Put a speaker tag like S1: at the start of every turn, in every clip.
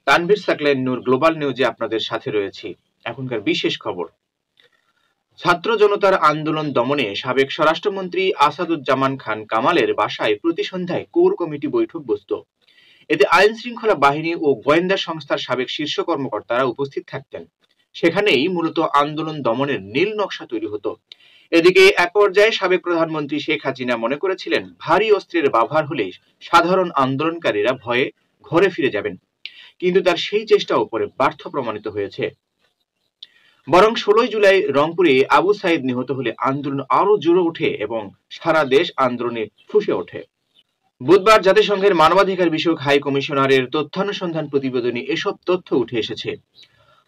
S1: তানভীর সাকলাইন নূর, global নিউজে আপনাদের সাথে রয়েছি। এখনকার বিশেষ খবর। ছাত্র জনতার আন্দোলন দমনে সাবেক স্বরাষ্ট্রমন্ত্রী আসাদুজ্জামান খান কামালের বাসায় প্রতি সন্ধ্যায় কোর কমিটি বৈঠক বসত। এতে আইন শৃঙ্খলা বাহিনী ও গোয়েন্দা সংস্থার সাবেক শীর্ষ কর্মকর্তারা উপস্থিত থাকতেন। সেখানেই মূলত আন্দোলন দমনের নীল নকশা তৈরি হতো। এদিকে এক পর্যায়ে সাবেক প্রধানমন্ত্রী শেখ হাসিনা মনে করেছিলেন ভারী অস্ত্রের ব্যবহার হলে সাধারণ আন্দোলনকারীরা ভয়ে ঘরে ফিরে যাবেন, কিন্তু তার সেই চেষ্টাও পরে ব্যর্থ প্রমাণিত হয়েছে। বরং 16 জুলাই রংপুরে আবু সাইদ নিহত হলে আন্দোলন আরো জোরে ওঠে এবং সারা দেশ আন্দোলনে ফুঁসে ওঠে। বুধবার জাতিসংঘের মানবাধিকার বিষয়ক হাই কমিশনারের তথ্যানুসন্ধান প্রতিবেদনে এসব তথ্য উঠে এসেছে।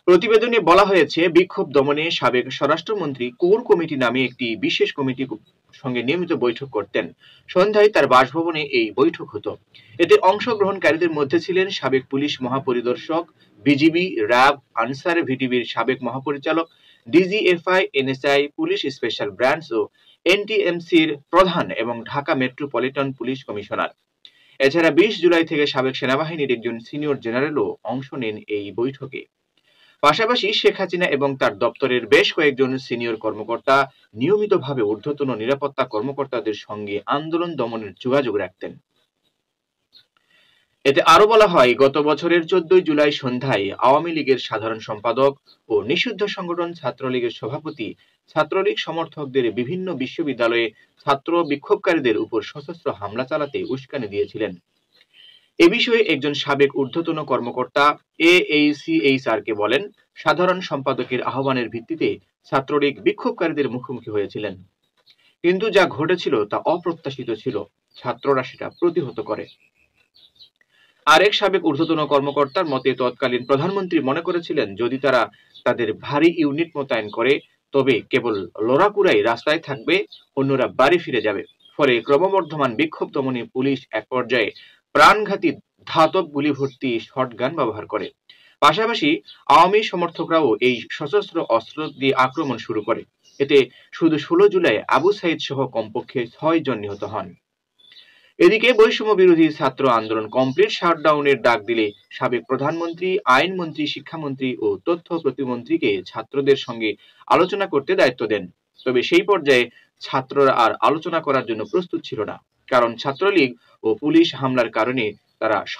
S1: প্রতিবেদনে বলা হয়েছে, বিক্ষোভ দমনে সাবেক স্বরাষ্ট্রমন্ত্রী কোর কমিটি নামে একটি বিশেষ কমিটির সঙ্গে নিয়মিত বৈঠক করতেন। সন্ধ্যায় তার বাসভবনে এই বৈঠক হতো। এতে অংশগ্রহণকারীদের মধ্যে ছিলেন সাবেক পুলিশ মহাপরিদর্শক, বিজিবি, র্যাব, আনসার ভিটিবির সাবেক মহাপরিচালক, DGFI, NSI, police special branch ও এনটিএমসির প্রধান এবং ঢাকা মেট্রোপলিটন পুলিশ কমিশনার। এছাড়া 20 জুলাই থেকে সাবেক সেনাবাহিনীর একজন সিনিয়র জেনারেলও অংশ নেন এই বৈঠকে। পাশাপাশি শেখ হাসিনা এবং তার দপ্তরের বেশ কয়েকজন সিনিয়র কর্মকর্তা নিয়মিতভাবে ঊর্ধ্বতন নিরাপত্তা কর্মকর্তাদের সঙ্গে আন্দোলন দমনের যোগাযোগ রাখতেন। এতে আরো বলা হয়, গত বছরের 14 জুলাই সন্ধ্যায় আওয়ামী লীগের সাধারণ সম্পাদক ও নিষিদ্ধ সংগঠন ছাত্রলীগের সভাপতি ছাত্রলীগ সমর্থকদের বিভিন্ন বিশ্ববিদ্যালয়ে ছাত্র বিক্ষোভকারীদের উপর সশস্ত্র হামলা চালাতে উস্কানি দিয়েছিলেন। এ বিষয়ে একজন সাবেক ঊর্ধ্বতন কর্মকর্তা এএইচসিএইচআরকে বলেন, সাধারণ সম্পাদকের আহ্বানের ভিত্তিতে ছাত্রলীগ বিক্ষোভকারীদের মুখোমুখি হয়েছিলেন, কিন্তু যা ঘটেছিল তা অপ্রত্যাশিত ছিল। ছাত্ররা সেটা প্রতিহত করে। আরেক সাবেক ঊর্ধ্বতন কর্মকর্তার মতে, তৎকালীন প্রধানমন্ত্রী মনে করেছিলেন যদি তারা তাদের ভারী ইউনিট মোতায়েন করে তবে কেবল লড়াকুড়াই রাস্তায় থাকবে, অন্যরা বাড়ি ফিরে যাবে। ফলে ক্রমবর্ধমান বিক্ষোভ দমনে পুলিশ এক পর্যায়ে প্রাণঘাতী ধাতব গুলি ভর্তি শটগান ব্যবহার করে। পাশাপাশি আওয়ামী সমর্থকরাও এই সশস্ত্র অস্ত্র দিয়ে আক্রমণ শুরু করে। এতে শুধু 16 জুলাই আবু সাইদ সহ কমপক্ষে 6 জন নিহত হন। এদিকে বৈষম্য বিরোধী ছাত্র আন্দোলন কমপ্লিট শাটডাউনের ডাক দিলে সাবেক প্রধানমন্ত্রী, আইনমন্ত্রী, শিক্ষামন্ত্রী ও তথ্য প্রতিমন্ত্রীকে ছাত্রদের সঙ্গে আলোচনা করতে দায়িত্ব দেন। তবে সেই পর্যায়ে ছাত্ররা আর আলোচনা করার জন্য প্রস্তুত ছিল না, কারণ ছাত্রলীগ ও পুলিশ হামলার কারণে তারা